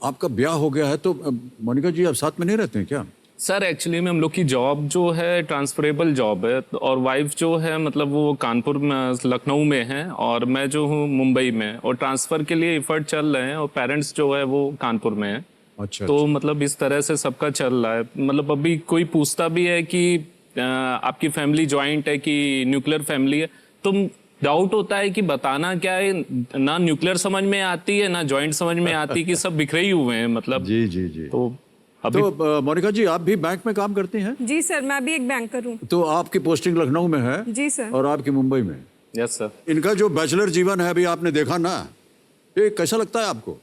आपका ब्याह हो गया है तो मोनिका जी आप साथ में नहीं रहते हैं क्या? सर एक्चुअली में हम लोग की जॉब जो है ट्रांसफरेबल जॉब है, और वाइफ जो है मतलब वो कानपुर में लखनऊ में है और मैं जो हूँ मुंबई में, और ट्रांसफ़र के लिए एफर्ट चल रहे हैं और पेरेंट्स जो है वो कानपुर में है। अच्छा, तो मतलब इस तरह से सबका चल रहा है। मतलब अभी कोई पूछता भी है कि आपकी फैमिली जॉइंट है कि न्यूक्लियर फैमिली है, तो डाउट होता है कि बताना क्या है, ना न्यूक्लियर समझ में आती है ना जॉइंट समझ में आती, कि सब बिखरे ही हुए हैं मतलब। जी जी जी। तो अभी तो मोनिका जी आप भी बैंक में काम करती हैं? जी सर, मैं भी एक बैंकर हूँ। तो आपकी पोस्टिंग लखनऊ में है जी सर। और आपकी मुंबई में। Yes sir. इनका जो बैचलर जीवन है अभी आपने देखा ना, ये कैसा लगता है आपको?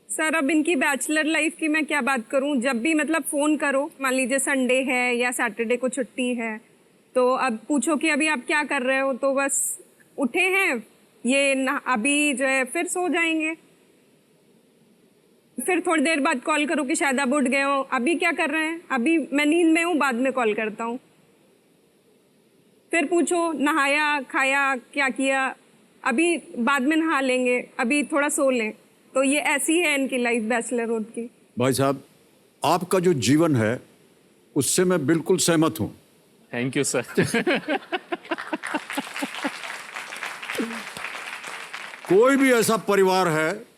सर अब इनकी बैचलर लाइफ की मैं क्या बात करूं, जब भी मतलब फ़ोन करो, मान लीजिए संडे है या सैटरडे को छुट्टी है, तो अब पूछो कि अभी आप क्या कर रहे हो, तो बस उठे हैं, ये ना अभी जो है फिर सो जाएंगे, फिर थोड़ी देर बाद कॉल करो कि शायद आप उठ गए हो, अभी क्या कर रहे हैं, अभी मैं नींद में हूँ, बाद में कॉल करता हूँ। फिर पूछो नहाया खाया क्या किया, अभी बाद में नहा लेंगे, अभी थोड़ा सो लें। तो ये ऐसी है इनकी लाइफ बैचलरहुड की। भाई साहब आपका जो जीवन है उससे मैं बिल्कुल सहमत हूँ। Thank you sir. कोई भी ऐसा परिवार है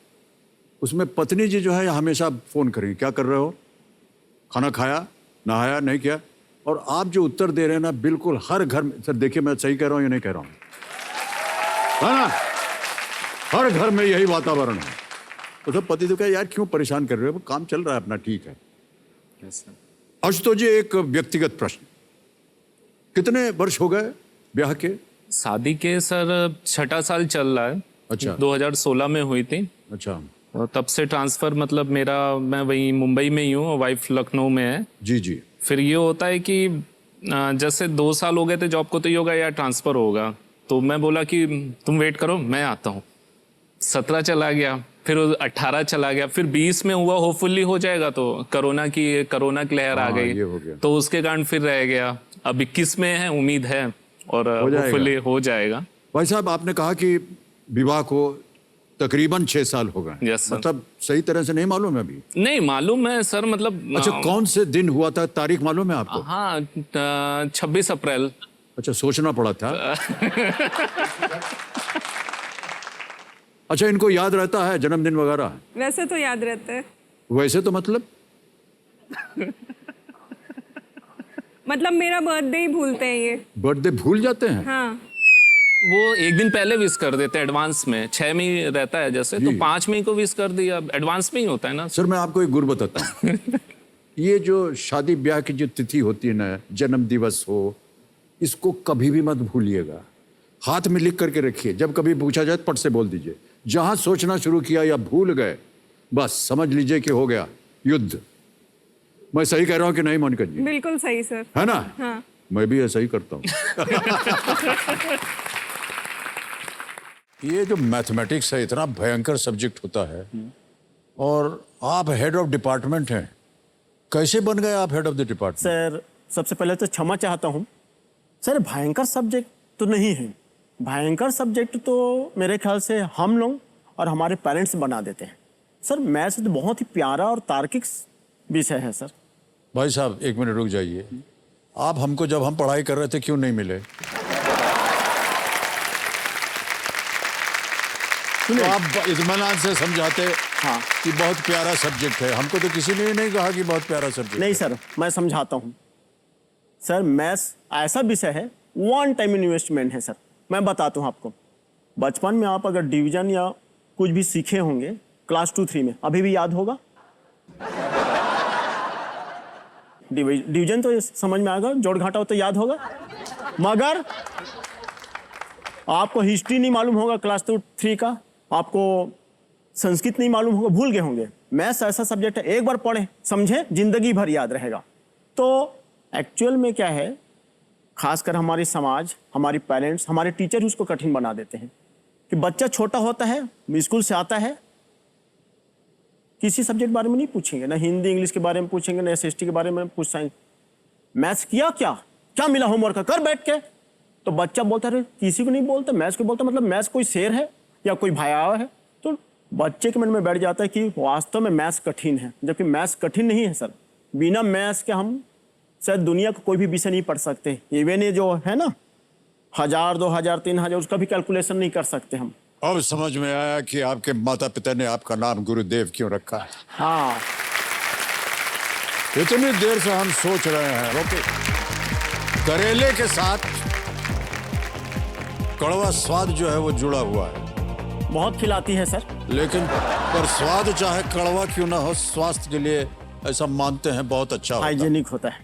उसमें पत्नी जी जो है हमेशा फोन करेंगे, क्या कर रहे हो, खाना खाया, नहाया, नहीं किया। और आप जो उत्तर दे रहे हैं ना, बिल्कुल हर घर में, सर देखिए मैं सही कह रहा हूँ या नहीं कह रहा हूँ, है ना, हर घर में यही वातावरण है। तो सब पति तो क्या यार क्यों परेशान कर रहे हो, काम चल रहा है अपना, ठीक है। Yes sir. आशुतोष जी एक व्यक्तिगत प्रश्न, कितने वर्ष हो गए ब्याह के? शादी के सर 6ठा साल चल रहा है। अच्छा। 2016 में हुई थी। अच्छा और तब से ट्रांसफ़र मतलब मेरा, मैं वहीं मुंबई में ही हूँ और वाइफ लखनऊ में है। जी जी। फिर ये होता है कि जैसे 2 साल हो गए थे जॉब को, तो ये होगा या ट्रांसफ़र होगा, तो मैं बोला कि तुम वेट करो मैं आता हूँ। 17 चला गया, फिर 18 चला गया, फिर 20 में हुआ होपफुली हो जाएगा, तो कोरोना की लहर आ गई, ये हो गया। तो उसके कारण फिर रह गया। अब 21 में है, उम्मीद है और जाएगा। होपफुली हो जाएगा। भाई साहब आपने कहा कि विवाह को तकरीबन 6 साल हो गए। Yes sir. मतलब सही तरह से नहीं मालूम है अभी? नहीं मालूम है सर, मतलब अच्छा कौन से दिन हुआ था, तारीख मालूम है आपको? हाँ 26 अप्रैल। अच्छा सोचना पड़ा था। अच्छा इनको याद रहता है जन्मदिन वगैरह? वैसे तो याद रहता है। वैसे तो मतलब मतलब मेरा बर्थडे ही भूलते हैं ये। बर्थडे भूल जाते हैं? हाँ। वो एक दिन पहले विश कर देते हैं एडवांस में, 6 में ही रहता है जैसे, तो 5 में ही को विश कर दिया, एडवांस में ही होता है ना। सर मैं आपको एक गुर बताता हूँ। ये जो शादी ब्याह की जो तिथि होती है ना, जन्म दिवस हो, इसको कभी भी मत भूलिएगा, हाथ में लिख करके रखिए, जब कभी पूछा जाए पट से बोल दीजिए। जहां सोचना शुरू किया या भूल गए, बस समझ लीजिए कि हो गया युद्ध। मैं सही कह रहा हूं कि नहीं मोनिका जी? बिल्कुल सही सर। है ना? हाँ। मैं भी ऐसा ही करता हूं। ये जो मैथमेटिक्स है इतना भयंकर सब्जेक्ट होता है, और आप हेड ऑफ डिपार्टमेंट हैं, कैसे बन गए आप head of the department? Sir सबसे पहले तो क्षमा चाहता हूँ सर, भयंकर सब्जेक्ट तो नहीं है। भयंकर सब्जेक्ट तो मेरे ख्याल से हम लोग और हमारे पेरेंट्स बना देते हैं सर। मैथ्स तो बहुत ही प्यारा और तार्किक विषय है सर। भाई साहब एक मिनट रुक जाइए, आप हमको जब हम पढ़ाई कर रहे थे क्यों नहीं मिले? तो आप इत्मीनान से समझाते हाँ कि बहुत प्यारा सब्जेक्ट है, हमको तो किसी ने नहीं कहा कि बहुत प्यारा सब्जेक्ट। नहीं सर, मैं समझाता हूँ सर। मैथ्स ऐसा विषय है, वन टाइम इन्वेस्टमेंट है सर। मैं बताता हूँ आपको, बचपन में आप अगर डिवीजन या कुछ भी सीखे होंगे क्लास 2-3 में, अभी भी याद होगा। डिवीजन तो समझ में आएगा, जोड़ घाटा तो याद होगा, मगर आपको हिस्ट्री नहीं मालूम होगा क्लास 2-3 का, आपको संस्कृत नहीं मालूम होगा, भूल गए होंगे। मैथ्स ऐसा सब्जेक्ट है, एक बार पढ़े समझे जिंदगी भर याद रहेगा। तो एक्चुअल में क्या है, खासकर हमारी समाज, हमारी पेरेंट्स, हमारे टीचर उसको कठिन बना देते हैं कि बच्चा छोटा होता है, स्कूल से आता है, किसी सब्जेक्ट बारे में नहीं पूछेंगे, ना हिंदी इंग्लिश के बारे में पूछेंगे, ना एसएसटी के बारे में पूछेंगे, मैथ्स किया क्या, क्या मिला होमवर्क कर बैठ के। तो बच्चा बोलता है किसी को नहीं बोलता, मैथ्स को बोलता, मतलब मैथ्स कोई शेर है या कोई भयावह है। तो बच्चे के मन में बैठ जाता है कि वास्तव में मैथ्स कठिन है, जबकि मैथ्स कठिन नहीं है सर। बिना मैथ्स के हम शायद दुनिया का कोई भी विषय नहीं पढ़ सकते। इवन ये जो है ना 1000, 2000, 3000 उसका भी कैलकुलेशन नहीं कर सकते हम। अब समझ में आया कि आपके माता पिता ने आपका नाम गुरुदेव क्यों रखा है। हाँ, इतनी देर से हम सोच रहे हैं ओके, करेले के साथ कड़वा स्वाद जो है वो जुड़ा हुआ है, बहुत खिलाती है सर। लेकिन पर स्वाद चाहे कड़वा क्यों ना हो, स्वास्थ्य के लिए ऐसा मानते हैं बहुत अच्छा होता है। हाइजेनिक होता है।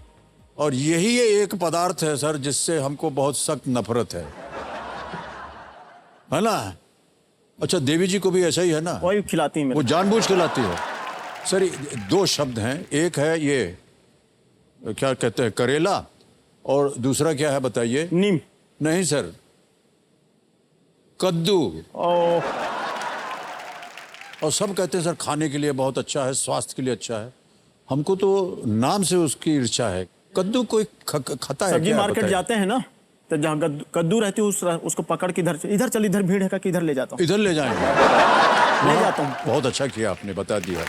और यही एक पदार्थ है सर जिससे हमको बहुत सख्त नफरत है ना। अच्छा, देवी जी को भी ऐसा ही है ना, वही खिलाती है वो मेरे। जानबूझ के लाती है। सर दो शब्द हैं, एक है ये क्या कहते हैं करेला, और दूसरा क्या है बताइए। नीम। नहीं सर, कद्दू। और और सब कहते हैं सर खाने के लिए बहुत अच्छा है, स्वास्थ्य के लिए अच्छा है। हमको तो नाम से उसकी ईर्ष्या है। कद्दू कोई खाता है सब्जी क्या, मार्केट बताइए? जाते हैं ना, तो जहाँ कद्दू रहती है उसको पकड़ के इधर चल, इधर भीड़ है का, कि इधर ले जाता हूँ, इधर ले जाएंगे। ले जाता हूँ। बहुत अच्छा किया आपने, बता दिया।